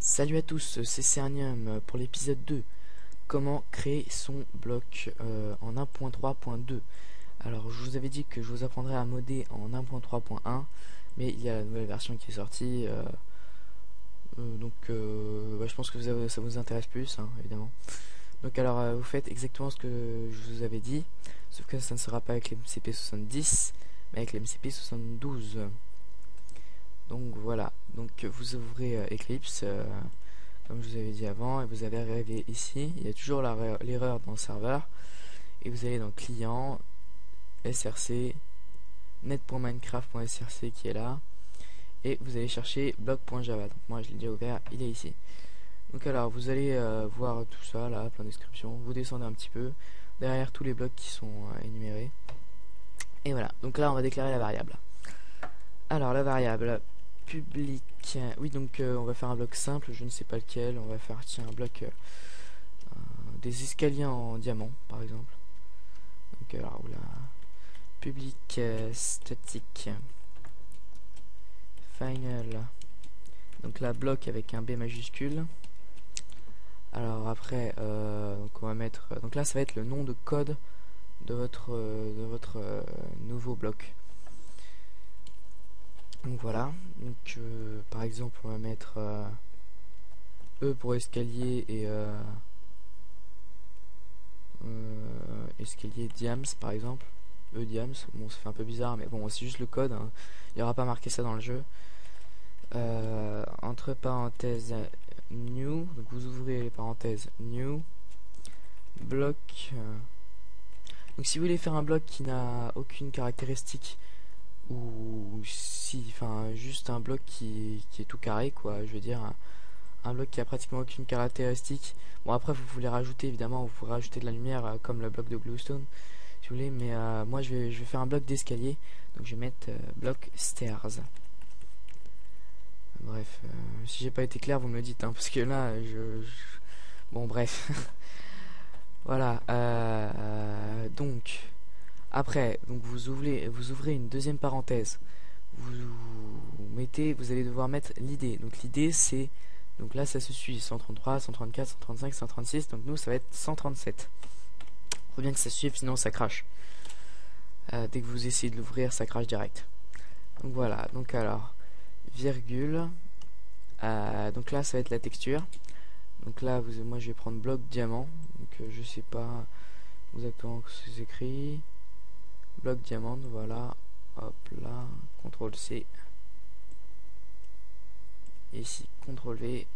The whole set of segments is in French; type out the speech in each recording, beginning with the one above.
Salut à tous, c'est Cernium pour l'épisode 2. Comment créer son bloc en 1.3.2. Alors je vous avais dit que je vous apprendrais à modder en 1.3.1, mais il y a la nouvelle version qui est sortie, je pense que ça vous intéresse plus, hein, évidemment. Donc alors vous faites exactement ce que je vous avais dit, sauf que ça ne sera pas avec l'MCP 70, mais avec l'MCP 72. Donc voilà, donc vous ouvrez Eclipse, comme je vous avais dit avant, et vous allez arriver ici. Il y a toujours l'erreur dans le serveur, et vous allez dans client, src, net.minecraft.src qui est là, et vous allez chercher bloc.java. Donc moi je l'ai déjà ouvert, il est ici. Donc alors vous allez voir tout ça là, plein de descriptions. Vous descendez un petit peu derrière tous les blocs qui sont énumérés, et voilà. Donc là on va déclarer la variable. Alors la variable public, oui, donc on va faire un bloc simple, je ne sais pas lequel. On va faire, tiens, un bloc des escaliers en diamant par exemple. Donc alors oula, public statique final, donc là bloc avec un B majuscule. Alors après donc on va mettre, donc là ça va être le nom de code de votre nouveau bloc. Donc voilà, donc par exemple on va mettre E pour escalier et escalier diams par exemple. E diams, bon ça fait un peu bizarre mais bon c'est juste le code, hein. Il n'y aura pas marqué ça dans le jeu. Entre parenthèses new, donc vous ouvrez les parenthèses new bloc. Donc si vous voulez faire un bloc qui n'a aucune caractéristique, ou si, enfin juste un bloc qui est tout carré quoi, je veux dire un bloc qui a pratiquement aucune caractéristique. Bon après vous voulez rajouter, évidemment vous pouvez rajouter de la lumière comme le bloc de glowstone si vous voulez, mais moi je vais faire un bloc d'escalier, donc je vais mettre bloc stairs. Bref, si j'ai pas été clair vous me le dites, hein, parce que là bon bref. Voilà, donc après, donc vous ouvrez une deuxième parenthèse. Vous allez devoir mettre l'idée. Donc l'idée c'est, donc là ça se suit 133, 134, 135, 136. Donc nous ça va être 137. Faut bien que ça suive, sinon ça crache. Dès que vous essayez de l'ouvrir, ça crache direct. Donc voilà. Donc alors virgule. Donc là ça va être la texture. Donc là moi je vais prendre bloc diamant. Donc je sais pas exactement ce que c'est écrit. Bloc diamant, voilà. Hop là, CTRL C. Et ici, CTRL V.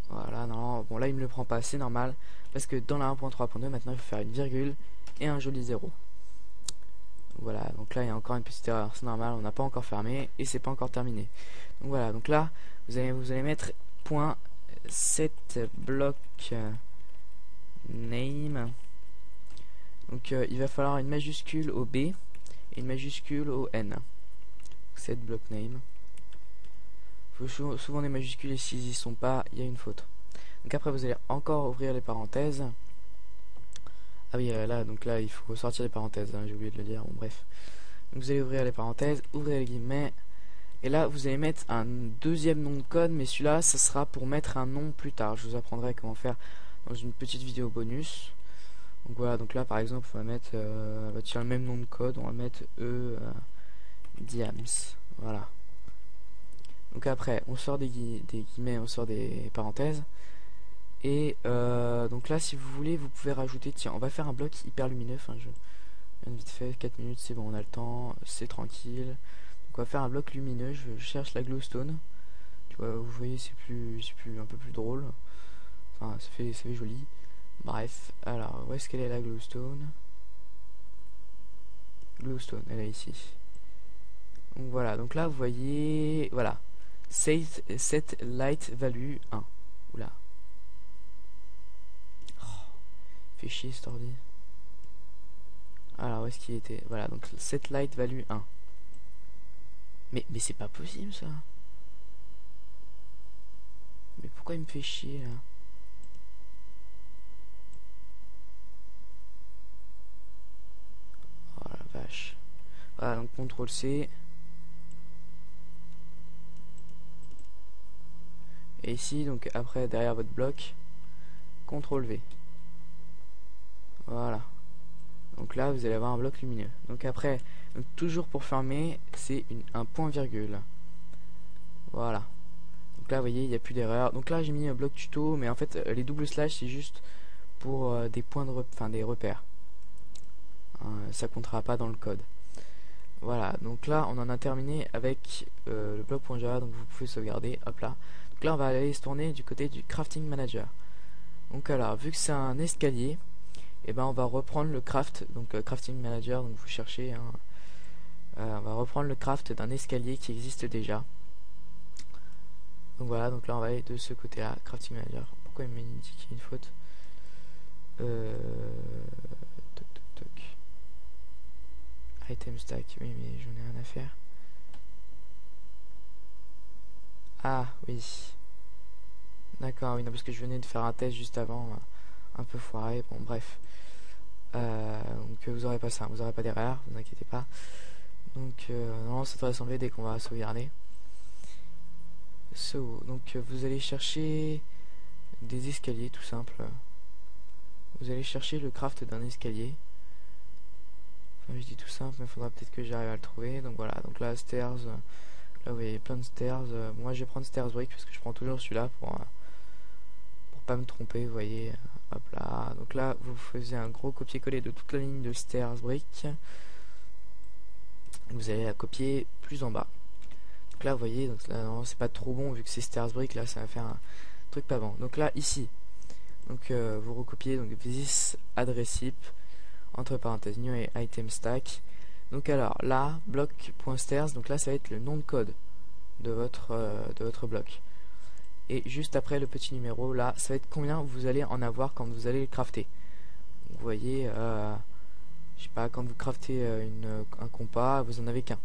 Voilà, non, bon là il me le prend pas, c'est normal. Parce que dans la 1.3.2, maintenant il faut faire une virgule et un joli 0. Voilà, donc là il y a encore une petite erreur, c'est normal, on n'a pas encore fermé et c'est pas encore terminé. Donc voilà, donc là vous allez mettre point set block name. Donc il va falloir une majuscule au B et une majuscule au N. Set block name. Il faut souvent des majuscules et s'ils y sont pas, il y a une faute. Donc après vous allez encore ouvrir les parenthèses. Ah oui, là donc là il faut sortir les parenthèses, hein, j'ai oublié de le dire, bon bref. Donc vous allez ouvrir les parenthèses, ouvrir les guillemets, et là vous allez mettre un deuxième nom de code, mais celui-là ça sera pour mettre un nom plus tard. Je vous apprendrai comment faire dans une petite vidéo bonus. Donc voilà, donc là par exemple on va mettre tiens, le même nom de code, on va mettre diams, voilà. Donc après on sort des guillemets, on sort des parenthèses, et donc là si vous voulez vous pouvez rajouter, tiens on va faire un bloc hyper lumineux, enfin je viens de vite fait, 4 minutes c'est bon, on a le temps, c'est tranquille. Donc on va faire un bloc lumineux, je cherche la glowstone, tu vois, vous voyez c'est plus un peu plus drôle, enfin ça fait joli. Bref, alors où est-ce qu'elle est la glowstone? Glowstone, elle est ici. Donc voilà, donc là vous voyez, voilà, set light value 1. Oula. Oh, fait chier cet ordi. Alors où est-ce qu'il était? Voilà, donc set light value 1. Mais c'est pas possible ça. Mais pourquoi il me fait chier là? Vache. Voilà, donc CTRL C. Et ici, donc après, derrière votre bloc, CTRL V. Voilà. Donc là, vous allez avoir un bloc lumineux. Donc après, donc toujours pour fermer, c'est un point virgule. Voilà. Donc là, vous voyez, il n'y a plus d'erreur. Donc là, j'ai mis un bloc tuto, mais en fait, les doubles slash, c'est juste pour des points de des repères. Ça comptera pas dans le code. Voilà. Donc là, on en a terminé avec le bloc.java. Donc vous pouvez sauvegarder. Hop là. Donc là, on va aller se tourner du côté du crafting manager. Donc alors, vu que c'est un escalier, et ben on va reprendre le craft. Donc crafting manager. Donc vous cherchez. On va reprendre le craft d'un escalier qui existe déjà. Donc voilà, donc là on va aller de ce côté là, crafting manager. Pourquoi il me dit qu'il y a une faute? Toc toc toc. Item stack, oui mais j'en ai rien à faire. Ah oui. D'accord, oui non parce que je venais de faire un test juste avant, un peu foiré, bon bref. Donc vous aurez pas ça, vous aurez pas d'erreur, vous inquiétez pas. Donc non, ça devrait s'enlever dès qu'on va sauvegarder. Donc vous allez chercher des escaliers tout simple. Vous allez chercher le craft d'un escalier. Enfin, je dis tout simple, mais il faudra peut-être que j'arrive à le trouver. Donc voilà, donc là stairs, là vous voyez plein de stairs. Moi je vais prendre stairs brick parce que je prends toujours celui-là pour pas me tromper, vous voyez. Hop là, donc là vous faisiez un gros copier-coller de toute la ligne de stairs brick. Vous allez la copier plus en bas. Donc là vous voyez, donc là non c'est pas trop bon vu que c'est stairs brick, là ça va faire un truc pas bon. Donc là ici, donc vous recopiez donc this address heap entre parenthèses new et item stack. Donc alors là bloc.stairs, donc là ça va être le nom de code de votre bloc. Et juste après le petit numéro là, ça va être combien vous allez en avoir quand vous allez le crafter. Donc, vous voyez, je sais pas, quand vous craftez un compas, vous en avez qu'un.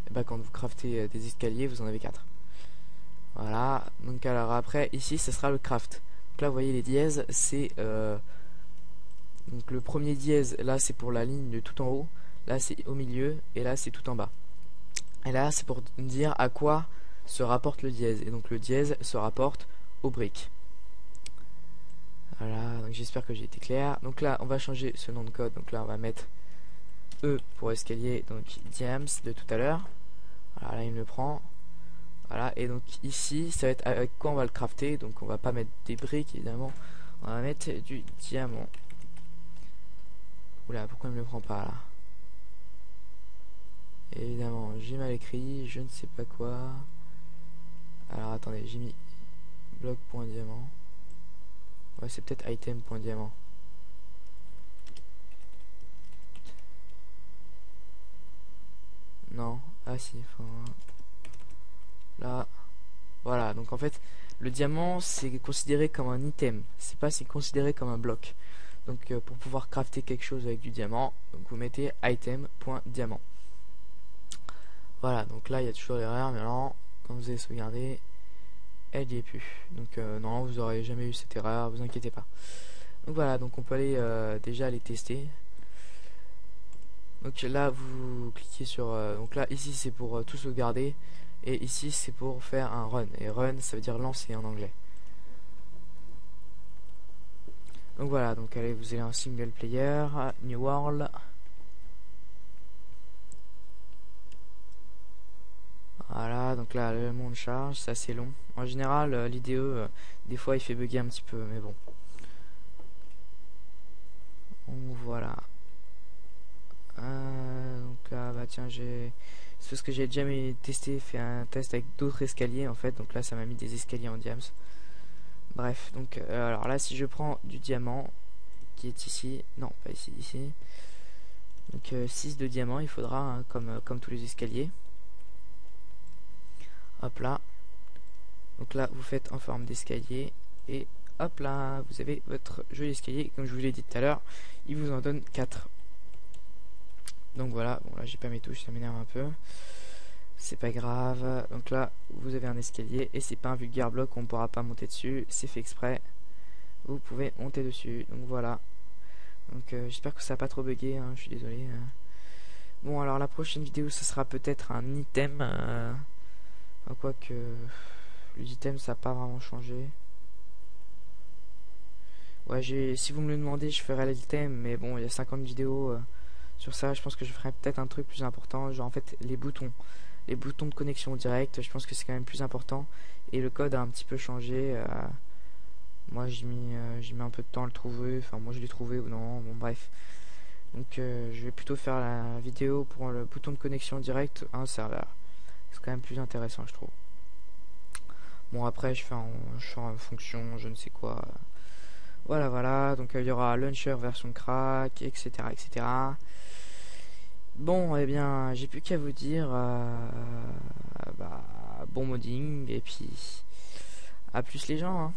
Et bah quand vous craftez des escaliers, vous en avez 4. Voilà. Donc alors après ici, ça sera le craft. Donc là, vous voyez les dièses, c'est donc le premier dièse. Là, c'est pour la ligne de tout en haut. Là, c'est au milieu et là, c'est tout en bas. Et là, c'est pour dire à quoi se rapporte le dièse. Et donc le dièse se rapporte au brick. Voilà. Donc j'espère que j'ai été clair. Donc là, on va changer ce nom de code. Donc là, on va mettre E pour escalier. Donc diams de tout à l'heure. Voilà, là il me le prend. Voilà, et donc ici, ça va être avec quoi on va le crafter. Donc on va pas mettre des briques évidemment. On va mettre du diamant. Oula, pourquoi il me le prend pas là? Évidemment, j'ai mal écrit, je ne sais pas quoi. Alors attendez, j'ai mis bloc.diamant. Ouais, c'est peut-être item.diamant. Non, ah si, enfin, là, voilà. Donc en fait, le diamant c'est considéré comme un item, c'est considéré comme un bloc. Donc pour pouvoir crafter quelque chose avec du diamant, donc vous mettez item.diamant. Voilà, donc là il y a toujours l'erreur, mais alors quand vous allez sauvegarder, elle n'y est plus. Donc non, vous aurez jamais eu cette erreur, vous inquiétez pas. Donc voilà, donc on peut aller déjà les tester. Donc là vous cliquez sur donc là ici c'est pour tout sauvegarder et ici c'est pour faire un run, et run ça veut dire lancer en anglais. Donc voilà, donc allez, vous allez en single player, new world. Voilà, donc là le monde charge, c'est assez long. En général l'IDE des fois il fait bugger un petit peu, mais bon. Donc voilà. Donc là bah tiens, c'est parce que j'ai déjà fait un test avec d'autres escaliers en fait, donc là ça m'a mis des escaliers en diams. Bref, donc alors là si je prends du diamant qui est ici, non pas ici, ici, donc 6 de diamant il faudra hein, comme tous les escaliers. Hop là, donc là vous faites en forme d'escalier et hop là vous avez votre joli escalier. Comme je vous l'ai dit tout à l'heure, il vous en donne 4. Donc voilà, bon là j'ai pas mes touches, ça m'énerve un peu, c'est pas grave. Donc là vous avez un escalier et c'est pas un vulgaire bloc, on ne pourra pas monter dessus, c'est fait exprès, vous pouvez monter dessus. Donc voilà, donc j'espère que ça n'a pas trop bugué hein, je suis désolé. Bon alors la prochaine vidéo ce sera peut-être un item, quoique les items ça n'a pas vraiment changé. Ouais, si vous me le demandez, je ferai l'item, mais bon, il y a 50 vidéos sur ça. Je pense que je ferai peut-être un truc plus important, genre en fait les boutons de connexion directe. Je pense que c'est quand même plus important, et le code a un petit peu changé. Moi j'ai mis un peu de temps à le trouver, enfin moi je l'ai trouvé ou non, bon bref. Donc je vais plutôt faire la vidéo pour le bouton de connexion directe à un serveur. C'est quand même plus intéressant, je trouve. Bon, après je fais en fonction, je ne sais quoi. Voilà, voilà, donc il y aura launcher version crack, etc., etc. Bon, eh bien, j'ai plus qu'à vous dire bon modding, et puis à plus les gens, hein.